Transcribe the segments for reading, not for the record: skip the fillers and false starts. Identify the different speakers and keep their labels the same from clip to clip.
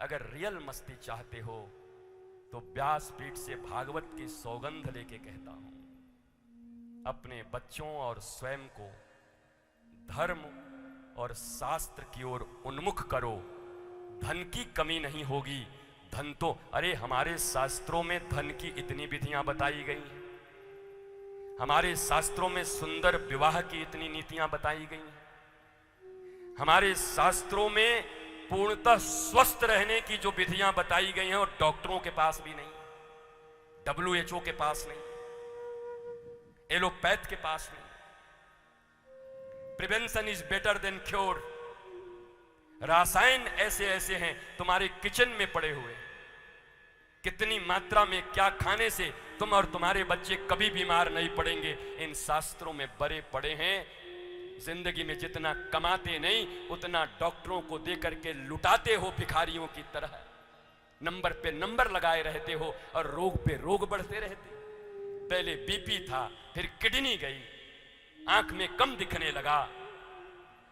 Speaker 1: अगर रियल मस्ती चाहते हो तो व्यासपीठ से भागवत की सौगंध लेके कहता हूं, अपने बच्चों और स्वयं को धर्म और शास्त्र की ओर उन्मुख करो। धन की कमी नहीं होगी। धन तो, अरे हमारे शास्त्रों में धन की इतनी विधियां बताई गई हैं, हमारे शास्त्रों में सुंदर विवाह की इतनी नीतियां बताई गई हैं, हमारे शास्त्रों में पूर्णतः स्वस्थ रहने की जो विधियां बताई गई हैं, और डॉक्टरों के पास भी नहीं, WHO के पास नहीं, एलोपैथ के पास नहीं। Prevention is better than cure. रासायन ऐसे ऐसे हैं तुम्हारे किचन में पड़े हुए, कितनी मात्रा में क्या खाने से तुम और तुम्हारे बच्चे कभी बीमार नहीं पड़ेंगे, इन शास्त्रों में बड़े पड़े हैं। जिंदगी में जितना कमाते नहीं उतना डॉक्टरों को देकर के लुटाते हो भिखारियों की तरह, नंबर पे नंबर लगाए रहते हो और रोग पे रोग बढ़ते रहते। पहले बीपी था, फिर किडनी गई, आंख में कम दिखने लगा,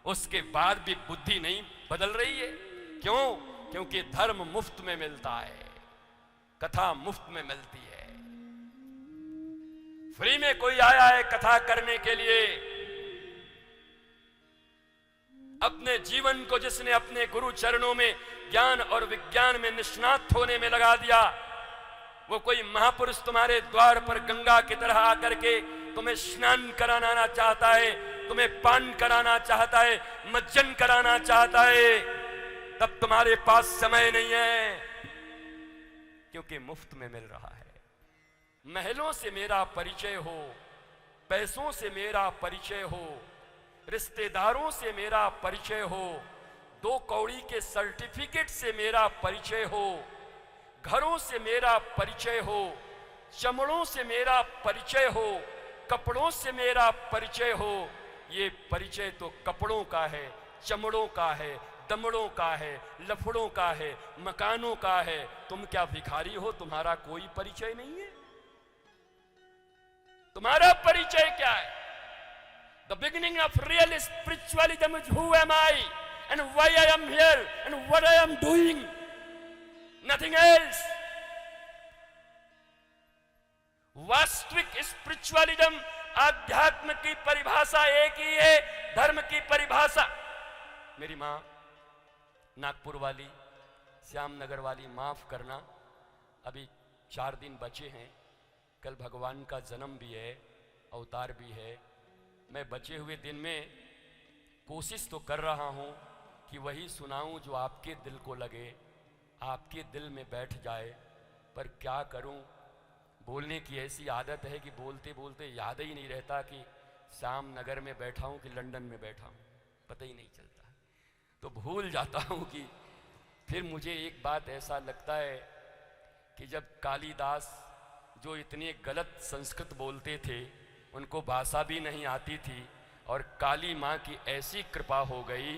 Speaker 1: उसके बाद भी बुद्धि नहीं बदल रही है। क्यों? क्योंकि धर्म मुफ्त में मिलता है, कथा मुफ्त में मिलती है। फ्री में कोई आया है कथा करने के लिए। अपने जीवन को जिसने अपने गुरु चरणों में ज्ञान और विज्ञान में निष्णात होने में लगा दिया, वो कोई महापुरुष तुम्हारे द्वार पर गंगा की तरह आकर के तुम्हें स्नान कराना चाहता है, तुम्हें पान कराना चाहता है, मज्जन कराना चाहता है, तब तुम्हारे पास समय नहीं है, क्योंकि मुफ्त में मिल रहा है। महलों से मेरा परिचय हो, पैसों से मेरा परिचय हो, रिश्तेदारों से मेरा परिचय हो, 2 कौड़ी के सर्टिफिकेट से मेरा परिचय हो, घरों से मेरा परिचय हो, चमड़ों से मेरा परिचय हो, कपड़ों से मेरा परिचय हो। ये परिचय तो कपड़ों का है, चमड़ों का है, दमड़ों का है, लफड़ों का है, मकानों का है। तुम क्या भिखारी हो? तुम्हारा कोई परिचय नहीं है। तुम्हारा परिचय क्या है? The beginning of real spiritualism is who am I and why I am here and what I am doing, nothing else. वास्तविक स्पिरिचुअलिज्म, आध्यात्म की परिभाषा एक ही है, धर्म की परिभाषा। मेरी मां नागपुर वाली, श्यामनगर वाली, माफ करना, अभी 4 दिन बचे हैं, कल भगवान का जन्म भी है, अवतार भी है। मैं बचे हुए दिन में कोशिश तो कर रहा हूं कि वही सुनाऊं जो आपके दिल को लगे, आपके दिल में बैठ जाए, पर क्या करूं, बोलने की ऐसी आदत है कि बोलते बोलते याद ही नहीं रहता कि श्यामनगर में बैठा हूं कि लंदन में बैठा हूं, पता ही नहीं चलता। तो भूल जाता हूं कि फिर मुझे एक बात ऐसा लगता है कि जब कालिदास, जो इतने गलत संस्कृत बोलते थे, उनको भाषा भी नहीं आती थी, और काली माँ की ऐसी कृपा हो गई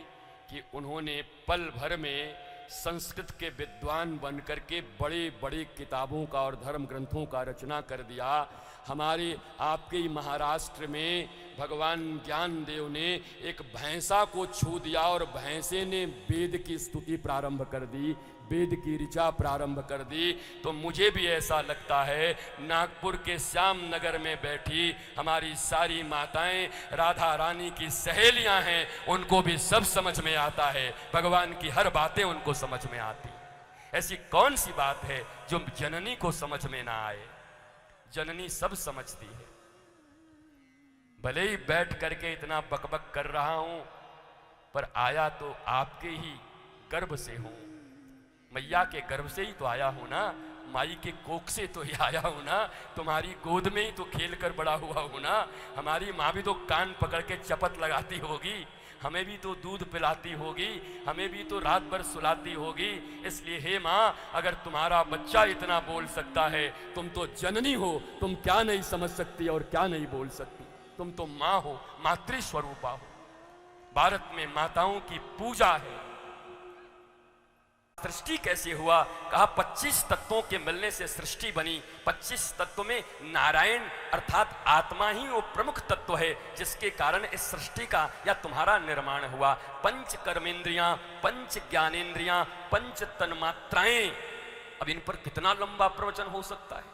Speaker 1: कि उन्होंने पल भर में संस्कृत के विद्वान बनकर के बड़े बड़े किताबों का और धर्म ग्रंथों का रचना कर दिया। हमारे आपके ही महाराष्ट्र में भगवान ज्ञानदेव ने एक भैंसा को छू दिया और भैंसे ने वेद की स्तुति प्रारंभ कर दी, वेद की ऋचा प्रारंभ कर दी। तो मुझे भी ऐसा लगता है, नागपुर के श्यामनगर में बैठी हमारी सारी माताएं राधा रानी की सहेलियां हैं, उनको भी सब समझ में आता है, भगवान की हर बातें उनको समझ में आती। ऐसी कौन सी बात है जो जननी को समझ में ना आए? जननी सब समझती है। भले ही बैठ करके इतना बकबक कर रहा हूं, पर आया तो आपके ही गर्भ से हूं, मैया के गर्भ से ही तो आया हूं ना, माई के कोख से तो ही आया हूं ना, तुम्हारी गोद में ही तो खेल कर बड़ा हुआ हूं ना। हमारी माँ भी तो कान पकड़ के चपत लगाती होगी, हमें भी तो दूध पिलाती होगी, हमें भी तो रात भर सुलाती होगी। इसलिए हे माँ, अगर तुम्हारा बच्चा इतना बोल सकता है, तुम तो जननी हो, तुम क्या नहीं समझ सकती और क्या नहीं बोल सकती? तुम तो माँ हो, मातृस्वरूपा हो। भारत में माताओं की पूजा है, सृष्टि कैसे हुआ? कहा 25 तत्वों के मिलने से सृष्टि बनी। 25 तत्व में नारायण अर्थात आत्मा ही वो प्रमुख तत्व है जिसके कारण इस सृष्टि का या तुम्हारा निर्माण हुआ। पंच कर्मेंद्रियां, पंच ज्ञानेंद्रियां, पंच तन्मात्राएं। अब इन पर कितना लंबा प्रवचन हो सकता है।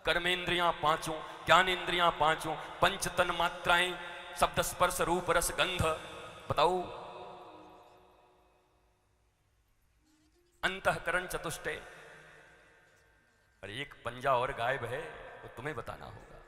Speaker 1: कर्मेंद्रियां पांचों, ज्ञानेंद्रियां पांचों, पंच तन्मात्राएं, शब्द स्पर्श रूप रस गंध। बताओ, अंतःकरण चतुष्टय। और एक पंजा और गायब है, वो तुम्हें बताना होगा।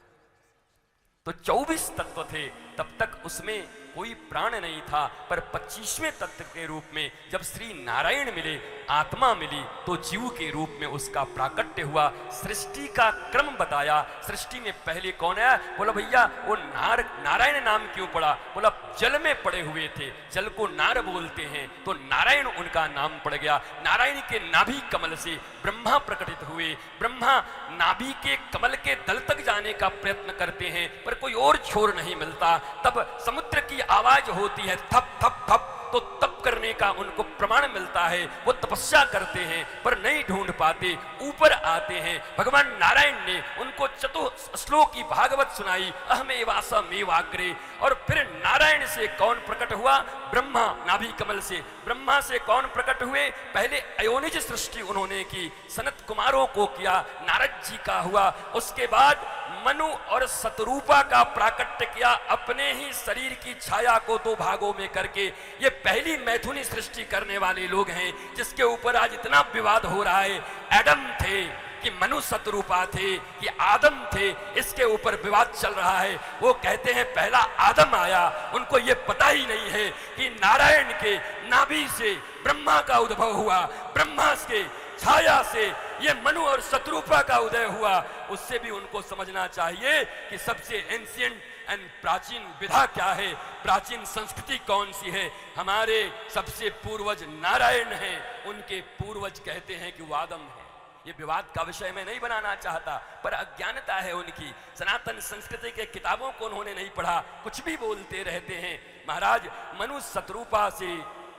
Speaker 1: तो 24 तत्व थे, तब तक उसमें कोई प्राण नहीं था। पर 25वें तत्व के रूप में जब श्री नारायण मिले, आत्मा मिली, तो जीव के रूप में उसका प्राकट्य हुआ। सृष्टि का क्रम बताया। सृष्टि में पहले कौन आया? बोला भैया वो नारायण नाम क्यों पड़ा? बोला जल में पड़े हुए थे, जल को नार बोलते हैं, तो नारायण उनका नाम पड़ गया। नारायण के नाभि कमल से ब्रह्मा प्रकटित हुए। ब्रह्मा नाभि के कमल के दल तक जाने का प्रयत्न करते हैं पर कोई और छोर नहीं मिलता। तब समुद्र की आवाज होती है थप थप थप, तो तप करने का उनको प्रमाण मिलता है। वो तपस्या करते हैं पर नहीं ढूंढ पाते, ऊपर आते हैं। भगवान नारायण ने उनको चतुश्लोकी भागवत सुनाई, अहमेवासमेवाग्रे। और फिर नारायण से कौन प्रकट हुआ? ब्रह्मा नाभि कमल से। ब्रह्मा से कौन प्रकट हुए? पहले अयोनिज सृष्टि उन्होंने की, सनत कुमारों को किया, नारद जी का हुआ। उसके बाद मनु और शतरूपा का प्राकट्य किया, अपने ही शरीर की छाया को दो भागों में करके। ये पहली मैथुनी सृष्टि करने वाले लोग हैं जिसके ऊपर आज इतना विवाद हो रहा है। एडम थे कि मनु शतरूपा थे कि आदम थे, इसके ऊपर विवाद चल रहा है। वो कहते हैं पहला आदम आया। उनको ये पता ही नहीं है कि नारायण के नाभि से ब्रह्मा का उद्भव हुआ, ब्रह्मा के छाया से ये मनु और शतरूपा का उदय हुआ। उससे भी उनको समझना चाहिए कि सबसे एंशिएंट एंड प्राचीन विधा क्या है, प्राचीन संस्कृति कौन सी है। हमारे सबसे पूर्वज नारायण हैं, उनके पूर्वज कहते हैं कि वो आदम है। ये विवाद का विषय मैं नहीं बनाना चाहता, पर अज्ञानता है उनकी। सनातन संस्कृति के किताबों को उन्होंने नहीं पढ़ा, कुछ भी बोलते रहते हैं। महाराज मनु शतरूपा से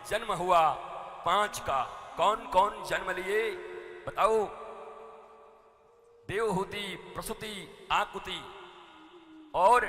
Speaker 1: जन्म हुआ 5 का। कौन कौन जन्म लिए बताओ? देवहूति, प्रसूति, आकुति। और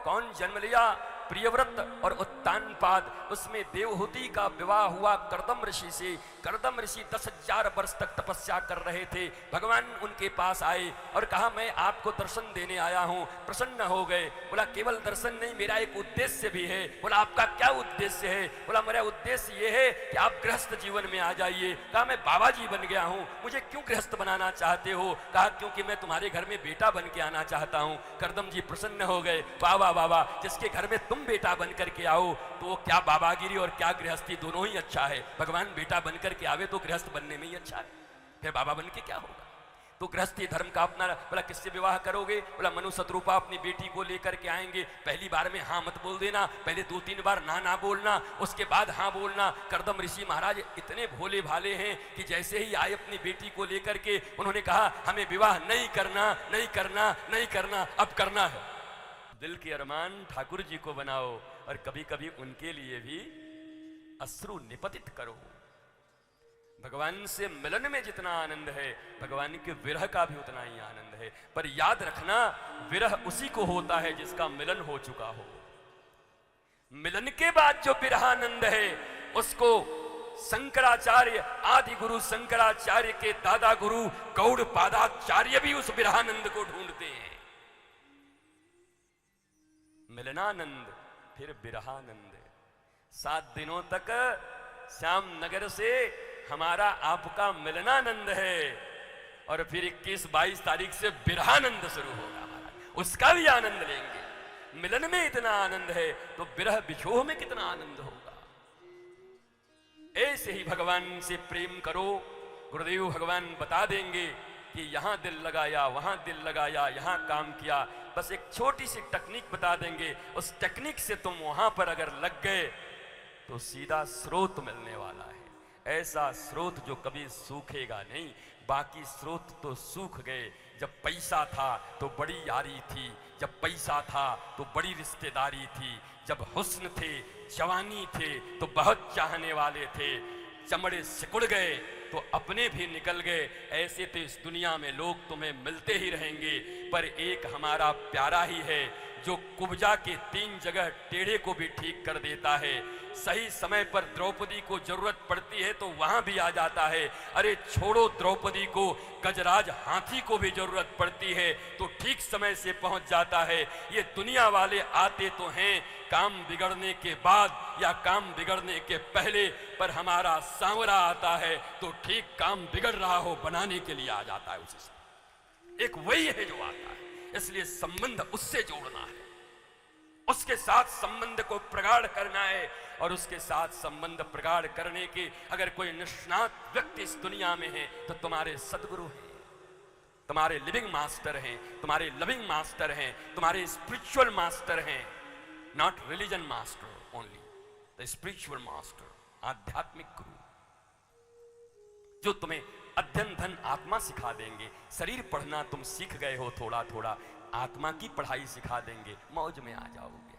Speaker 1: कौन जन्म लिया? प्रियव्रत और उत्तानपाद। उसमें देवहूति का विवाह हुआ कर्दम ऋषि से। कर्दम ऋषि 10,000 वर्ष तक तपस्या कर रहे थे। भगवान उनके पास आए और कहा मैं आपको दर्शन देने आया हूं। प्रसन्न हो गए। बोला केवल दर्शन नहीं, मेरा एक उद्देश्य भी है। बोला आपका क्या उद्देश्य है? बोला मेरा उद्देश्य ये है कि आप गृहस्थ जीवन में आ जाइए। कहा मैं बाबा जी बन गया हूं, मुझे क्यों गृहस्थ बनाना चाहते हो? कहा क्योंकि मैं तुम्हारे घर में बेटा बन के आना चाहता हूं। कर्दम जी प्रसन्न हो गए। बाबा बाबा, जिसके घर में तुम बेटा बन करके आओ तो क्या बाबागिरी और क्या गृहस्थी दोनों ही अच्छा है। भगवान बेटा बन करके आवे तो गृहस्थ बनने में ही अच्छा है, फिर बाबा बन के क्या होगा? तो गृहस्थी धर्म का अपना। बोला किससे विवाह करोगे? बोला मनु शतरूपा अपनी बेटी को लेकर के आएंगे। पहली बार में हाँ मत बोल देना, पहले 2-3 बार ना ना बोलना, उसके बाद हाँ बोलना। कर्दम ऋषि महाराज इतने भोले भाले हैं कि जैसे ही आए अपनी बेटी को लेकर के उन्होंने कहा हमें विवाह नहीं करना, नहीं करना, नहीं करना, अब करना है। दिल के अरमान ठाकुर जी को बनाओ और कभी कभी उनके लिए भी अश्रु निपतित करो। भगवान से मिलन में जितना आनंद है, भगवान के विरह का भी उतना ही आनंद है। पर याद रखना, विरह उसी को होता है जिसका मिलन हो चुका हो। मिलन के बाद जो विरहानंद है उसको शंकराचार्य, आदि गुरु शंकराचार्य के दादा गुरु गौड़ पादाचार्य भी उस विरहानंद को ढूंढते हैं। मिलनानंद फिर विरहानंद। 7 दिनों तक श्याम नगर से हमारा आपका मिलनानंद है और फिर 21-22 तारीख से विरहानंद शुरू होगा हमारा, उसका भी आनंद लेंगे। मिलन में इतना आनंद है तो विरह विछोह में कितना आनंद होगा। ऐसे ही भगवान से प्रेम करो। गुरुदेव भगवान बता देंगे कि यहां दिल लगाया, वहां दिल लगाया, यहां काम किया। बस एक छोटी सी टेक्निक बता देंगे, उस टेक्निक से तुम वहां पर अगर लग गए तो सीधा स्रोत मिलने वाला है। ऐसा स्रोत जो कभी सूखेगा नहीं। बाकी स्रोत तो सूख गए। जब पैसा था तो बड़ी यारी थी, जब पैसा था तो बड़ी रिश्तेदारी थी, जब हुस्न थे, जवानी थे तो बहुत चाहने वाले थे, चमड़े सिकुड़ गए तो अपने भी निकल गए। ऐसे तो इस दुनिया में लोग तुम्हें मिलते ही रहेंगे, पर एक हमारा प्यारा ही है जो कुब्जा के 3 जगह टेढ़े को भी ठीक कर देता है। सही समय पर द्रौपदी को जरूरत पड़ती है तो वहां भी आ जाता है। अरे छोड़ो द्रौपदी को, गजराज हाथी को भी जरूरत पड़ती है तो ठीक समय से पहुंच जाता है। ये दुनिया वाले आते तो हैं काम बिगड़ने के बाद या काम बिगड़ने के पहले, पर हमारा सांवरा आता है तो ठीक काम बिगड़ रहा हो बनाने के लिए आ जाता है। उसी से एक वही है जो आता है, इसलिए संबंध उससे जोड़ना है, उसके साथ संबंध को प्रगाढ़ करना है। और उसके साथ संबंध प्रगाढ़ करने के अगर कोई निष्णात व्यक्ति इस दुनिया में है तो तुम्हारे सदगुरु हैं, तुम्हारे लिविंग मास्टर हैं, तुम्हारे लविंग मास्टर हैं, तुम्हारे स्पिरिचुअल मास्टर हैं। Not religion master only, the spiritual master, आध्यात्मिक गुरु, जो तुम्हें अध्ययन धन आत्मा सिखा देंगे। शरीर पढ़ना तुम सीख गए हो थोड़ा थोड़ा, आत्मा की पढ़ाई सिखा देंगे, मौज में आ जाओगे।